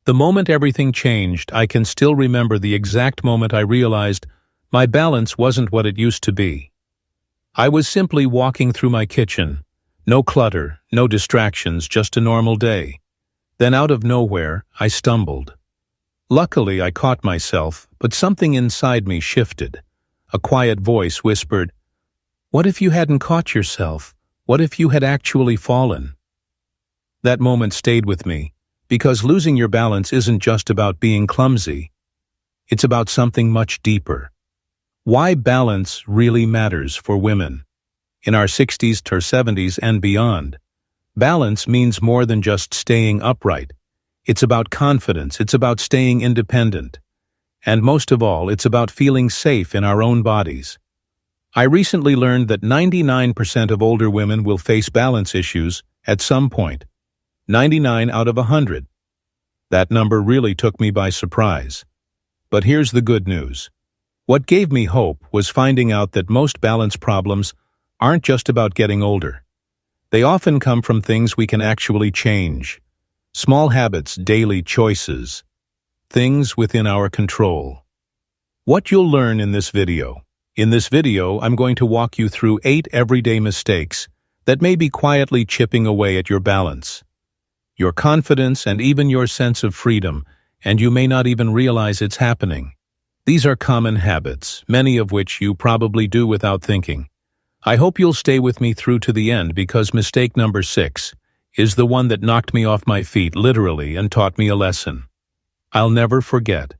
The moment everything changed, I can still remember the exact moment I realized my balance wasn't what it used to be. I was simply walking through my kitchen. No clutter, no distractions, just a normal day. Then out of nowhere, I stumbled. Luckily, I caught myself, but something inside me shifted. A quiet voice whispered, "What if you hadn't caught yourself? What if you had actually fallen?" That moment stayed with me, because losing your balance isn't just about being clumsy. It's about something much deeper. Why balance really matters for women. In our 60s to 70s and beyond, balance means more than just staying upright. It's about confidence, it's about staying independent. And most of all, it's about feeling safe in our own bodies. I recently learned that 99% of older women will face balance issues at some point. 99 out of 100. That number really took me by surprise. But here's the good news. What gave me hope was finding out that most balance problems aren't just about getting older. They often come from things we can actually change. Small habits, daily choices, things within our control. What you'll learn in this video. In this video, I'm going to walk you through 8 everyday mistakes that may be quietly chipping away at your balance, your confidence, and even your sense of freedom, and you may not even realize it's happening. These are common habits, many of which you probably do without thinking. I hope you'll stay with me through to the end because mistake number 6 is the one that knocked me off my feet literally and taught me a lesson I'll never forget.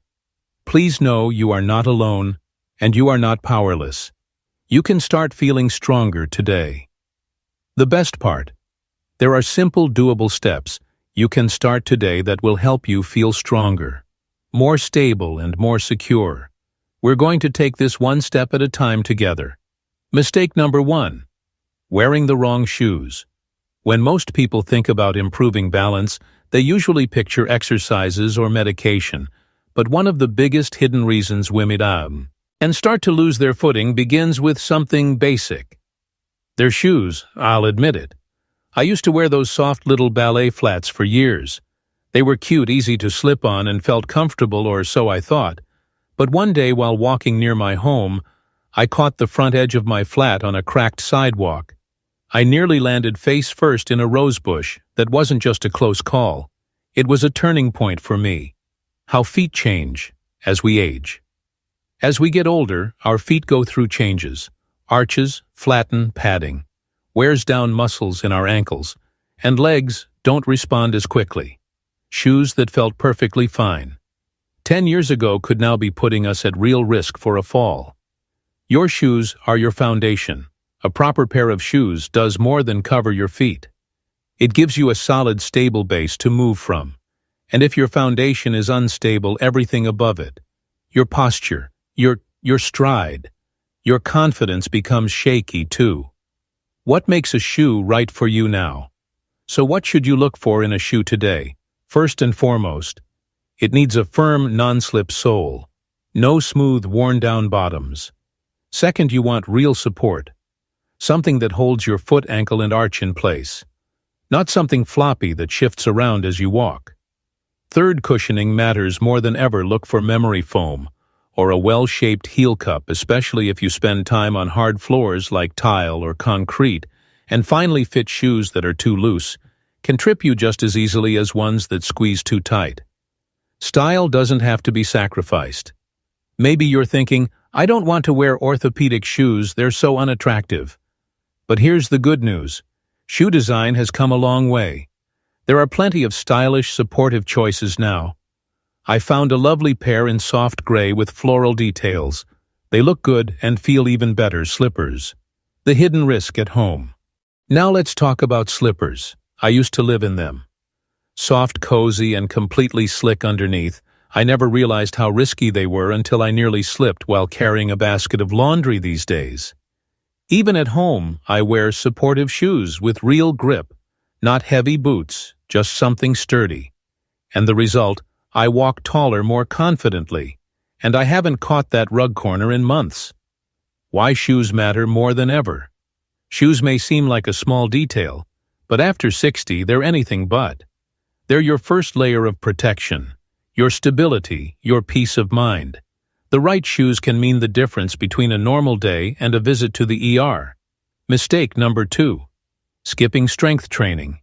Please know you are not alone and you are not powerless. You can start feeling stronger today. The best part, there are simple, doable steps you can start today that will help you feel stronger, more stable, and more secure. We're going to take this one step at a time together. Mistake number 1. Wearing the wrong shoes. When most people think about improving balance, they usually picture exercises or medication, but one of the biggest hidden reasons women and start to lose their footing begins with something basic. Their shoes, I'll admit it. I used to wear those soft little ballet flats for years. They were cute, easy to slip on, and felt comfortable, or so I thought. But one day while walking near my home, I caught the front edge of my flat on a cracked sidewalk. I nearly landed face first in a rose bush. That wasn't just a close call. It was a turning point for me. How feet change as we age. As we get older, our feet go through changes. Arches, flatten, padding. Wears down muscles in our ankles, and legs don't respond as quickly. Shoes that felt perfectly fine 10 years ago could now be putting us at real risk for a fall. Your shoes are your foundation. A proper pair of shoes does more than cover your feet. It gives you a solid, stable base to move from. And if your foundation is unstable, everything above it, your posture, your stride, your confidence becomes shaky too. What makes a shoe right for you now? So what should you look for in a shoe today? First and foremost, it needs a firm, non-slip sole. No smooth, worn-down bottoms. Second, you want real support. Something that holds your foot, ankle, and arch in place. Not something floppy that shifts around as you walk. Third, cushioning matters more than ever. Look for memory foam or a well-shaped heel cup, especially if you spend time on hard floors like tile or concrete. And finally, fit shoes that are too loose can trip you just as easily as ones that squeeze too tight. Style doesn't have to be sacrificed. Maybe you're thinking, I don't want to wear orthopedic shoes, they're so unattractive. But here's the good news. Shoe design has come a long way. There are plenty of stylish, supportive choices now. I found a lovely pair in soft gray with floral details. They look good and feel even better. Slippers. The hidden risk at home. Now let's talk about slippers. I used to live in them. Soft, cozy, and completely slick underneath. I never realized how risky they were until I nearly slipped while carrying a basket of laundry these days. Even at home, I wear supportive shoes with real grip, not heavy boots, just something sturdy. And the result, I walk taller more confidently, and I haven't caught that rug corner in months. Why shoes matter more than ever. Shoes may seem like a small detail, but after 60, they're anything but. They're your first layer of protection, your stability, your peace of mind. The right shoes can mean the difference between a normal day and a visit to the ER. Mistake number 2. Skipping strength training.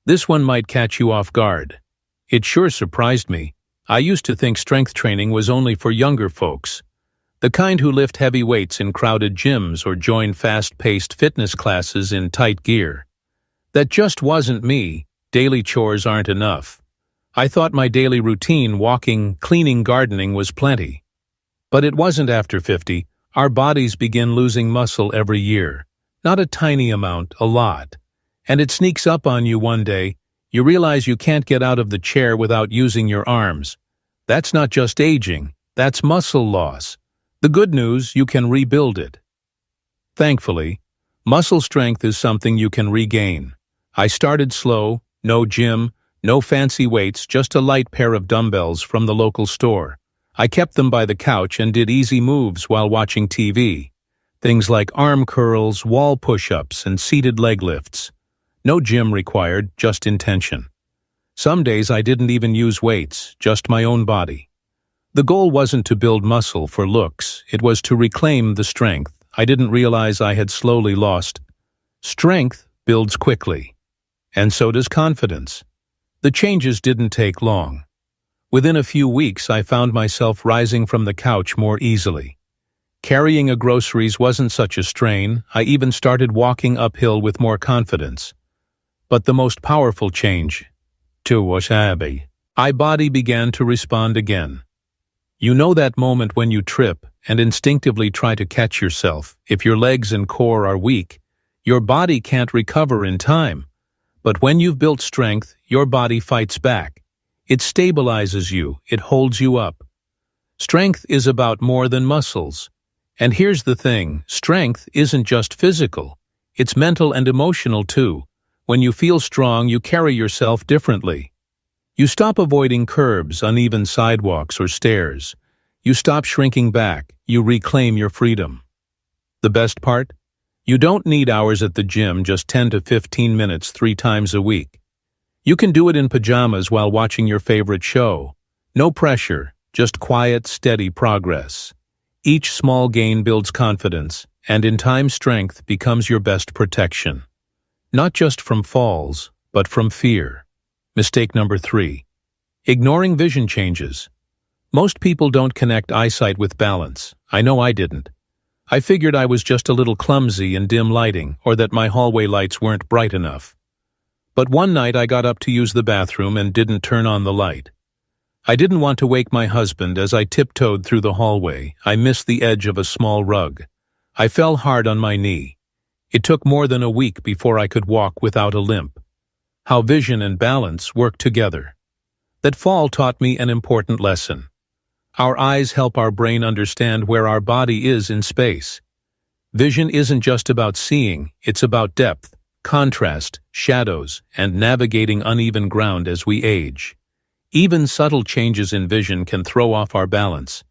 This one might catch you off guard. It sure surprised me. I used to think strength training was only for younger folks, the kind who lift heavy weights in crowded gyms or join fast-paced fitness classes in tight gear. That just wasn't me. Daily chores aren't enough. I thought my daily routine, walking, cleaning, gardening, was plenty. But it wasn't. After 50. Our bodies begin losing muscle every year. Not a tiny amount, a lot. And it sneaks up on you one day. You realize you can't get out of the chair without using your arms. That's not just aging, that's muscle loss. The good news, you can rebuild it. Thankfully, muscle strength is something you can regain. I started slow, no gym, no fancy weights, just a light pair of dumbbells from the local store. I kept them by the couch and did easy moves while watching TV. Things like arm curls, wall push-ups, and seated leg lifts. No gym required, just intention. Some days I didn't even use weights, just my own body. The goal wasn't to build muscle for looks, it was to reclaim the strength I didn't realize I had slowly lost. Strength builds quickly, and so does confidence. The changes didn't take long. Within a few weeks, I found myself rising from the couch more easily. Carrying groceries wasn't such a strain. I even started walking uphill with more confidence. But the most powerful change, my body began to respond again. You know that moment when you trip and instinctively try to catch yourself. If your legs and core are weak, your body can't recover in time. But when you've built strength, your body fights back. It stabilizes you, it holds you up. Strength is about more than muscles. And here's the thing, strength isn't just physical. It's mental and emotional too. When you feel strong, you carry yourself differently. You stop avoiding curbs, uneven sidewalks, or stairs. You stop shrinking back. You reclaim your freedom. The best part? You don't need hours at the gym, just 10 to 15 minutes 3 times a week. You can do it in pajamas while watching your favorite show. No pressure, just quiet, steady progress. Each small gain builds confidence, and in time strength becomes your best protection. Not just from falls, but from fear. Mistake number 3. Ignoring vision changes. Most people don't connect eyesight with balance. I know I didn't. I figured I was just a little clumsy in dim lighting, or that my hallway lights weren't bright enough. But one night I got up to use the bathroom and didn't turn on the light. I didn't want to wake my husband. As I tiptoed through the hallway, I missed the edge of a small rug. I fell hard on my knee. It took more than a week before I could walk without a limp. How vision and balance work together. That fall taught me an important lesson. Our eyes help our brain understand where our body is in space. Vision isn't just about seeing, it's about depth, contrast, shadows, and navigating uneven ground as we age. Even subtle changes in vision can throw off our balance.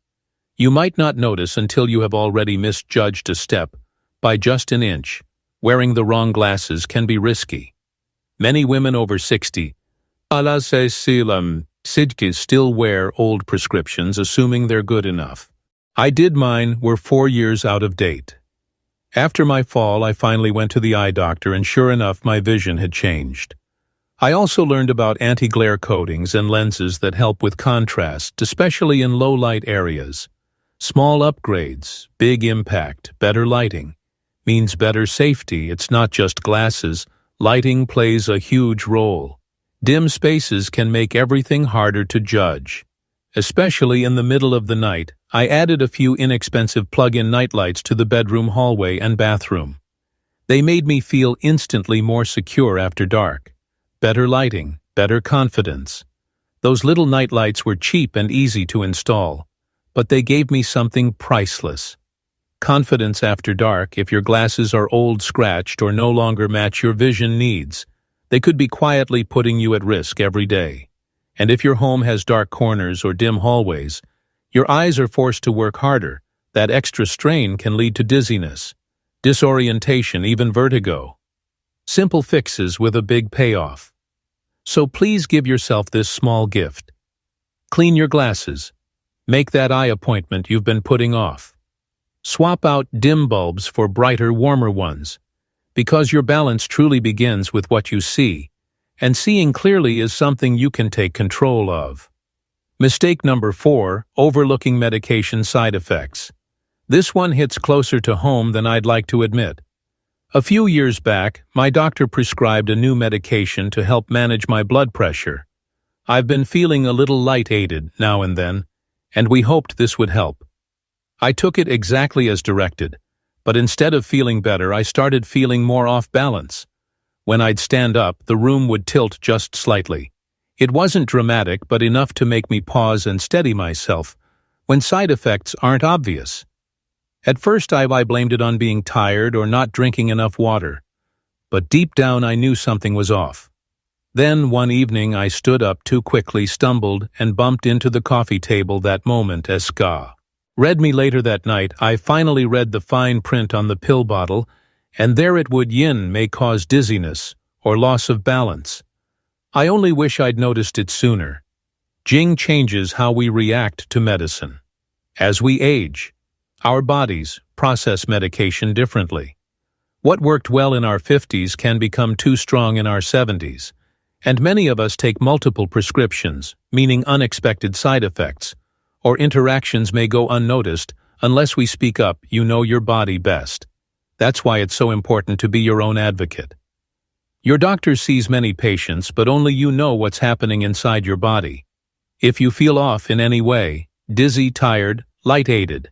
You might not notice until you have already misjudged a step by just an inch. Wearing the wrong glasses can be risky. Many women over 60 still wear old prescriptions, assuming they're good enough. I did mine, were 4 years out of date. After my fall, I finally went to the eye doctor, and sure enough, my vision had changed. I also learned about anti-glare coatings and lenses that help with contrast, especially in low-light areas. Small upgrades, big impact, better lighting means better safety. It's not just glasses. Lighting plays a huge role. Dim spaces can make everything harder to judge. Especially in the middle of the night, I added a few inexpensive plug-in nightlights to the bedroom, hallway, and bathroom. They made me feel instantly more secure after dark. Better lighting, better confidence. Those little nightlights were cheap and easy to install, but they gave me something priceless. Confidence after dark. If your glasses are old, scratched, or no longer match your vision needs, they could be quietly putting you at risk every day. And if your home has dark corners or dim hallways, your eyes are forced to work harder. That extra strain can lead to dizziness, disorientation, even vertigo. Simple fixes with a big payoff. So please give yourself this small gift. Clean your glasses. Make that eye appointment you've been putting off. Swap out dim bulbs for brighter, warmer ones. Because your balance truly begins with what you see, and seeing clearly is something you can take control of. Mistake number 4, overlooking medication side effects. This one hits closer to home than I'd like to admit. A few years back, my doctor prescribed a new medication to help manage my blood pressure. I've been feeling a little light-headed now and then, and we hoped this would help. I took it exactly as directed, but instead of feeling better, I started feeling more off balance. When I'd stand up, the room would tilt just slightly. It wasn't dramatic, but enough to make me pause and steady myself, when side effects aren't obvious. At first I blamed it on being tired or not drinking enough water, but deep down I knew something was off. Then one evening I stood up too quickly, stumbled, and bumped into the coffee table. That moment, Ska. Read me later that night, I finally read the fine print on the pill bottle, and there it would yin may cause dizziness or loss of balance. I only wish I'd noticed it sooner. Jing changes how we react to medicine. As we age, our bodies process medication differently. What worked well in our 50s can become too strong in our 70s, and many of us take multiple prescriptions, meaning unexpected side effects, or interactions may go unnoticed unless we speak up. You know your body best. That's why it's so important to be your own advocate. Your doctor sees many patients, but only you know what's happening inside your body. If you feel off in any way, dizzy, tired, light-headed,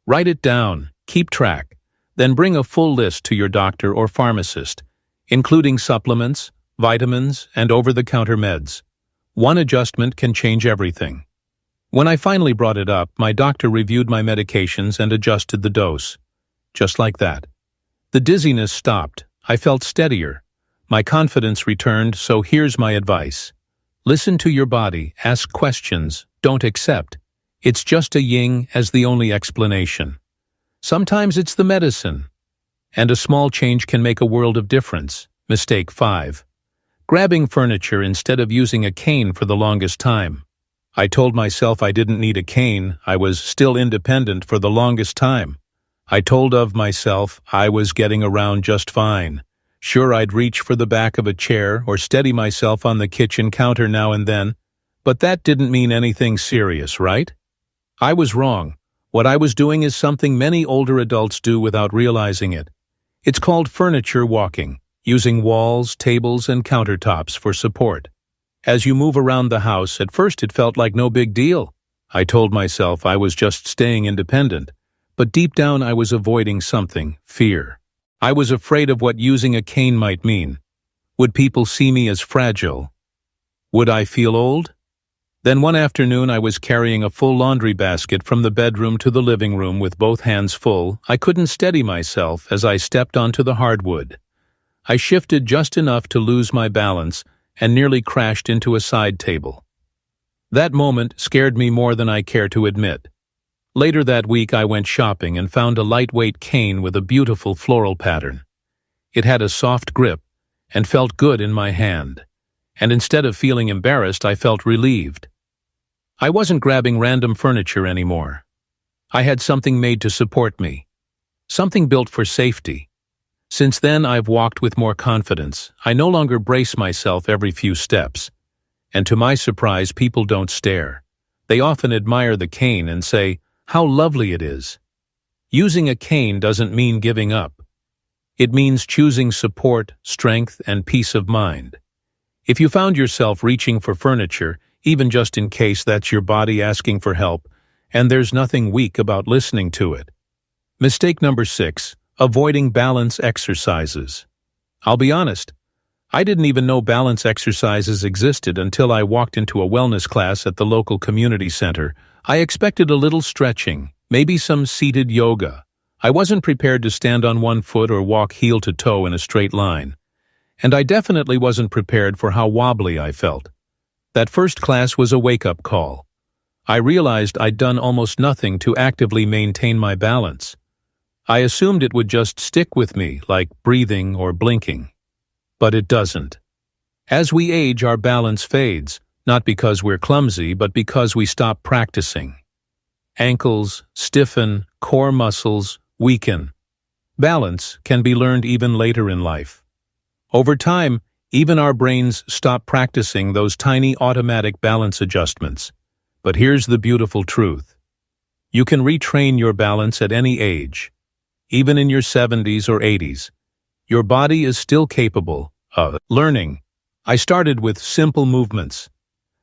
write it down, keep track, then bring a full list to your doctor or pharmacist, including supplements, vitamins, and over-the-counter meds. One adjustment can change everything. When I finally brought it up, my doctor reviewed my medications and adjusted the dose. Just like that. The dizziness stopped. I felt steadier. My confidence returned, so here's my advice. Listen to your body, ask questions, don't accept. It's just a yin as the only explanation. Sometimes it's the medicine. And a small change can make a world of difference. Mistake 5. Grabbing furniture instead of using a cane for the longest time. I told myself I didn't need a cane. I was still independent for the longest time. I told of myself I was getting around just fine. Sure, I'd reach for the back of a chair or steady myself on the kitchen counter now and then, but that didn't mean anything serious, right? I was wrong. What I was doing is something many older adults do without realizing it. It's called furniture walking, using walls, tables, and countertops for support. As you move around the house, at first it felt like no big deal. I told myself I was just staying independent, but deep down I was avoiding something, fear. I was afraid of what using a cane might mean. Would people see me as fragile? Would I feel old? Then one afternoon I was carrying a full laundry basket from the bedroom to the living room with both hands full. I couldn't steady myself as I stepped onto the hardwood. I shifted just enough to lose my balance and nearly crashed into a side table. That moment scared me more than I care to admit. Later that week I went shopping and found a lightweight cane with a beautiful floral pattern. It had a soft grip and felt good in my hand. And instead of feeling embarrassed, I felt relieved. I wasn't grabbing random furniture anymore. I had something made to support me. Something built for safety. Since then, I've walked with more confidence. I no longer brace myself every few steps. And to my surprise, people don't stare. They often admire the cane and say, "How lovely it is." Using a cane doesn't mean giving up. It means choosing support, strength, and peace of mind. If you found yourself reaching for furniture, even just in case that's your body asking for help, and there's nothing weak about listening to it. Mistake number 6, avoiding balance exercises. I'll be honest, I didn't even know balance exercises existed until I walked into a wellness class at the local community center. I expected a little stretching, maybe some seated yoga. I wasn't prepared to stand on one foot or walk heel to toe in a straight line. And I definitely wasn't prepared for how wobbly I felt. That first class was a wake-up call. I realized I'd done almost nothing to actively maintain my balance. I assumed it would just stick with me, like breathing or blinking. But it doesn't. As we age, our balance fades, not because we're clumsy, but because we stop practicing. Ankles stiffen, core muscles weaken. Balance can be learned even later in life. Over time, even our brains stop practicing those tiny automatic balance adjustments. But here's the beautiful truth. You can retrain your balance at any age. Even in your 70s or 80s, your body is still capable of learning. I started with simple movements.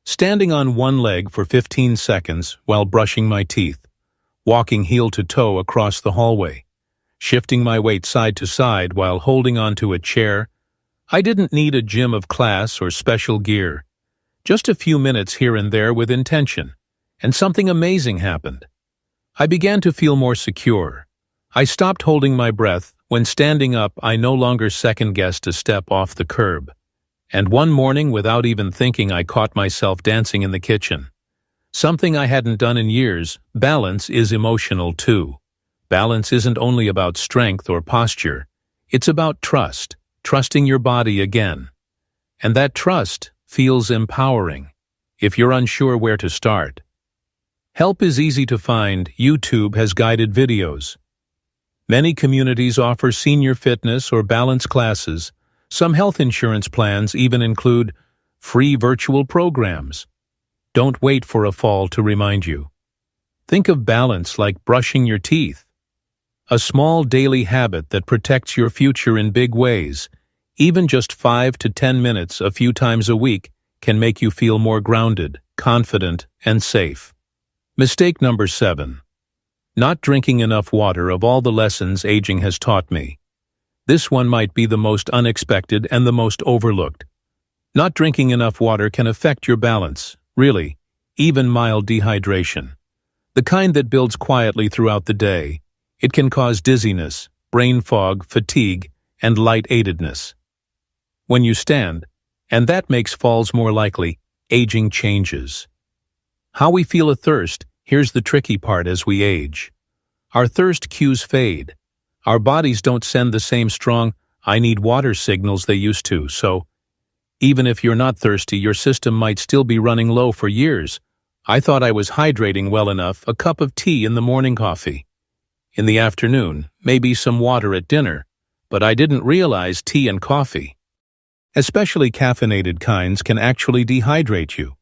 Standing on one leg for 15 seconds while brushing my teeth, walking heel to toe across the hallway, shifting my weight side to side while holding onto a chair. I didn't need a gym of class or special gear. Just a few minutes here and there with intention, and something amazing happened. I began to feel more secure. I stopped holding my breath. When standing up, I no longer second-guessed a step off the curb. And one morning, without even thinking, I caught myself dancing in the kitchen. Something I hadn't done in years. Balance is emotional too. Balance isn't only about strength or posture. It's about trust, trusting your body again. And that trust feels empowering if you're unsure where to start. Help is easy to find. YouTube has guided videos. Many communities offer senior fitness or balance classes. Some health insurance plans even include free virtual programs. Don't wait for a fall to remind you. Think of balance like brushing your teeth. A small daily habit that protects your future in big ways. Even just 5 to 10 minutes a few times a week can make you feel more grounded, confident, and safe. Mistake number 7. Not drinking enough water. Of all the lessons aging has taught me, this one might be the most unexpected and the most overlooked. Not drinking enough water can affect your balance, really, even mild dehydration. The kind that builds quietly throughout the day. It can cause dizziness, brain fog, fatigue, and light-headedness. When you stand, and that makes falls more likely, aging changes. How we feel a thirst. Here's the tricky part. As we age, our thirst cues fade. Our bodies don't send the same strong, I need water signals they used to, so even if you're not thirsty, your system might still be running low for years. I thought I was hydrating well enough, a cup of tea in the morning, coffee in the afternoon, maybe some water at dinner, but I didn't realize tea and coffee, especially caffeinated kinds, can actually dehydrate you.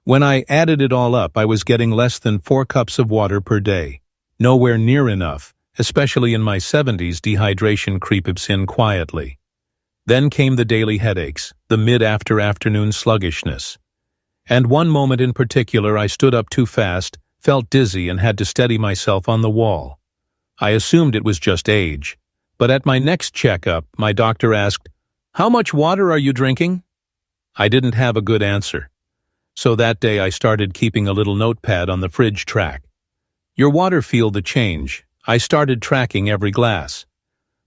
When I added it all up, I was getting less than 4 cups of water per day. Nowhere near enough. Especially in my 70s, dehydration creeps in quietly. Then came the daily headaches, the mid-afternoon sluggishness. And one moment in particular, I stood up too fast, felt dizzy, and had to steady myself on the wall. I assumed it was just age. But at my next checkup, my doctor asked, "How much water are you drinking?" I didn't have a good answer. So that day I started keeping a little notepad on the fridge track. Your water, feel the change. I started tracking every glass.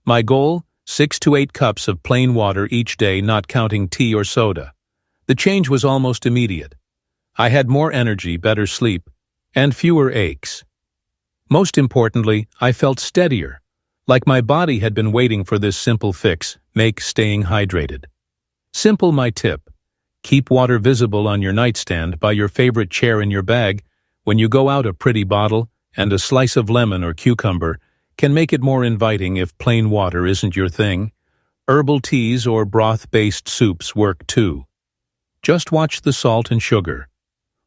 My goal, 6 to 8 cups of plain water each day, not counting tea or soda. The change was almost immediate. I had more energy, better sleep, and fewer aches. Most importantly, I felt steadier, like my body had been waiting for this simple fix. Make staying hydrated simple. My tip: keep water visible on your nightstand, by your favorite chair, in your bag. When you go out, a pretty bottle and a slice of lemon or cucumber can make it more inviting if plain water isn't your thing. Herbal teas or broth-based soups work too. Just watch the salt and sugar.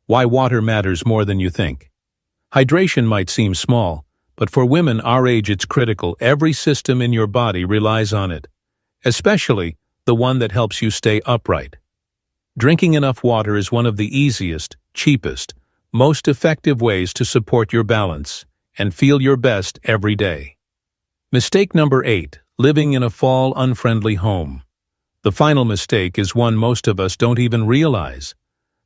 Why water matters more than you think. Hydration might seem small, but for women our age it's critical. Every system in your body relies on it, especially the one that helps you stay upright. Drinking enough water is one of the easiest, cheapest, most effective ways to support your balance and feel your best every day. Mistake number 8. Living in a fall unfriendly home. The final mistake is one most of us don't even realize.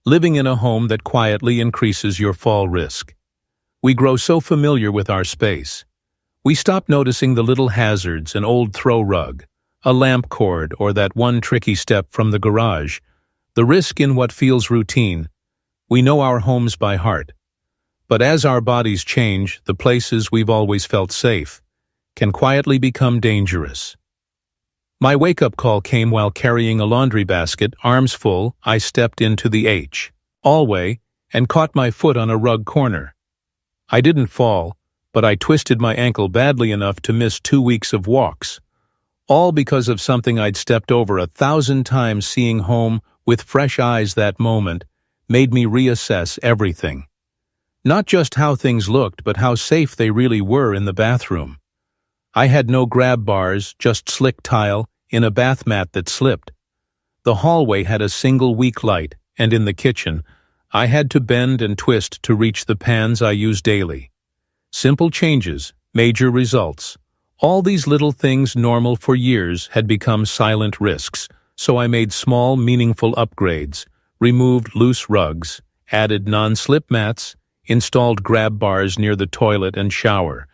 Living in a home that quietly increases your fall risk. We grow so familiar with our space. We stop noticing the little hazards: an old throw rug, a lamp cord, or that one tricky step from the garage. The risk in what feels routine. We know our homes by heart. But as our bodies change, the places we've always felt safe can quietly become dangerous. My wake-up call came while carrying a laundry basket, arms full. I stepped into the hallway and caught my foot on a rug corner. I didn't fall, but I twisted my ankle badly enough to miss 2 weeks of walks. All because of something I'd stepped over 1,000 times. Seeing home with fresh eyes that moment made me reassess everything. Not just how things looked, but how safe they really were in the bathroom. I had no grab bars, just slick tile in a bath mat that slipped. The hallway had a single weak light, and in the kitchen, I had to bend and twist to reach the pans I use daily. Simple changes, major results. All these little things normal for years had become silent risks, so I made small, meaningful upgrades, removed loose rugs, added non-slip mats, installed grab bars near the toilet and shower,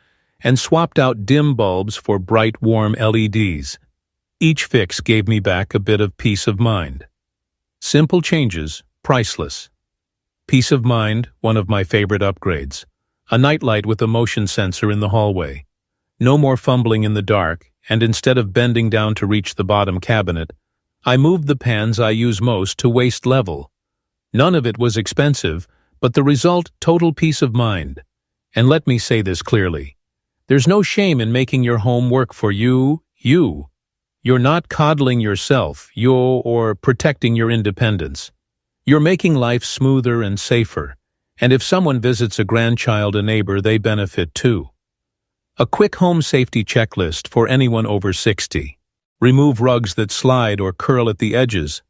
and swapped out dim bulbs for bright, warm LEDs. Each fix gave me back a bit of peace of mind. Simple changes, priceless. Peace of mind, one of my favorite upgrades. A nightlight with a motion sensor in the hallway. No more fumbling in the dark, and instead of bending down to reach the bottom cabinet, I moved the pans I use most to waist level. None of it was expensive, but the result, total peace of mind. And let me say this clearly. There's no shame in making your home work for you. You're not coddling yourself, or protecting your independence. You're making life smoother and safer, and if someone visits a grandchild, a neighbor, they benefit too. A quick home safety checklist for anyone over 60. Remove rugs that slide or curl at the edges.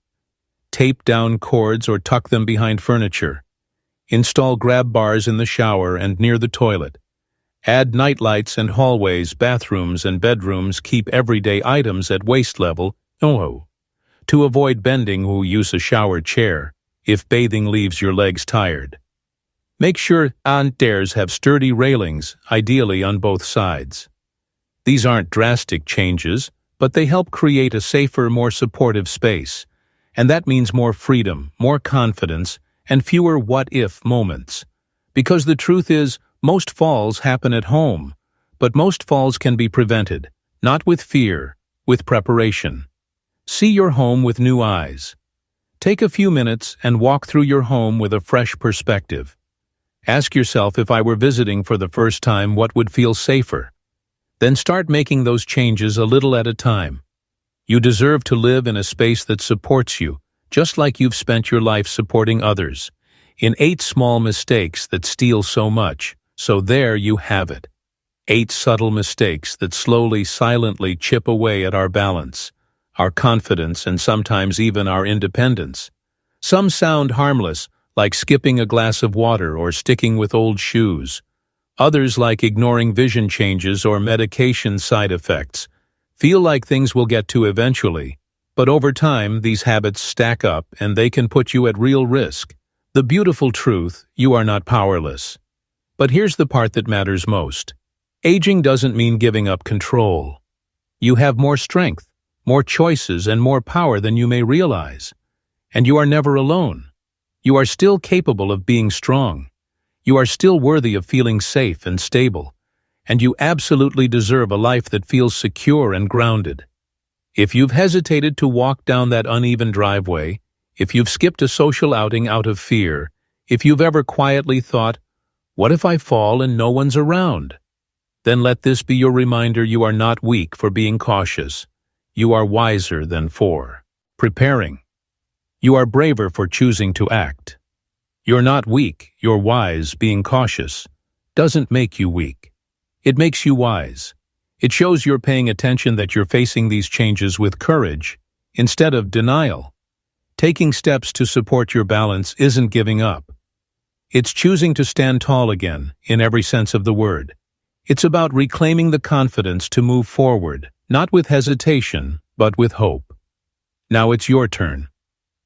Tape down cords or tuck them behind furniture. Install grab bars in the shower and near the toilet. Add nightlights and hallways, bathrooms, and bedrooms. Keep everyday items at waist level. To avoid bending, use a shower chair if bathing leaves your legs tired. Make sure stairs have sturdy railings, ideally on both sides. These aren't drastic changes, but they help create a safer, more supportive space. And that means more freedom, more confidence, and fewer what-if moments. Because the truth is, most falls happen at home, but most falls can be prevented, not with fear, with preparation. See your home with new eyes. Take a few minutes and walk through your home with a fresh perspective. Ask yourself, if I were visiting for the first time, what would feel safer? Then start making those changes a little at a time. You deserve to live in a space that supports you, just like you've spent your life supporting others, in 8 small mistakes that steal so much. So there you have it. 8 subtle mistakes that slowly, silently chip away at our balance, our confidence, and sometimes even our independence. Some sound harmless, like skipping a glass of water or sticking with old shoes. Others, like ignoring vision changes or medication side effects, feel like things we'll get to eventually. But over time, these habits stack up and they can put you at real risk. The beautiful truth, you are not powerless. But here's the part that matters most. Aging doesn't mean giving up control. You have more strength, more choices, and more power than you may realize. And you are never alone. You are still capable of being strong. You are still worthy of feeling safe and stable. And you absolutely deserve a life that feels secure and grounded. If you've hesitated to walk down that uneven driveway, if you've skipped a social outing out of fear, if you've ever quietly thought, "What if I fall and no one's around?" Then let this be your reminder: you are not weak for being cautious. You are wiser than for preparing. You are braver for choosing to act. You're not weak, you're wise. Being cautious doesn't make you weak. It makes you wise. It shows you're paying attention, that you're facing these changes with courage instead of denial. Taking steps to support your balance isn't giving up. It's choosing to stand tall again, in every sense of the word. It's about reclaiming the confidence to move forward, not with hesitation, but with hope. Now it's your turn.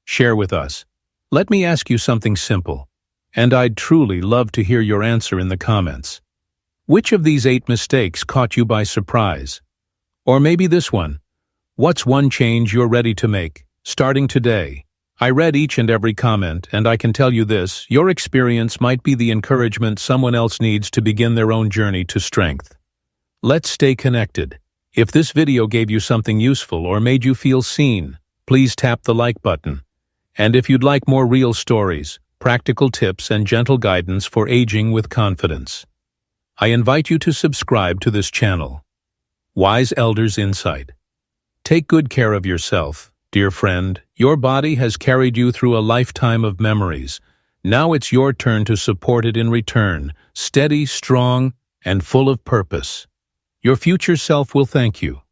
Share with us. Let me ask you something simple, and I'd truly love to hear your answer in the comments. Which of these 8 mistakes caught you by surprise? Or maybe this one. What's one change you're ready to make, starting today? I read each and every comment, and I can tell you this: your experience might be the encouragement someone else needs to begin their own journey to strength. Let's stay connected. If this video gave you something useful or made you feel seen, please tap the like button. And if you'd like more real stories, practical tips, and gentle guidance for aging with confidence, I invite you to subscribe to this channel. Wise Elders Insight. Take good care of yourself, dear friend. Your body has carried you through a lifetime of memories. Now it's your turn to support it in return, steady, strong, and full of purpose. Your future self will thank you.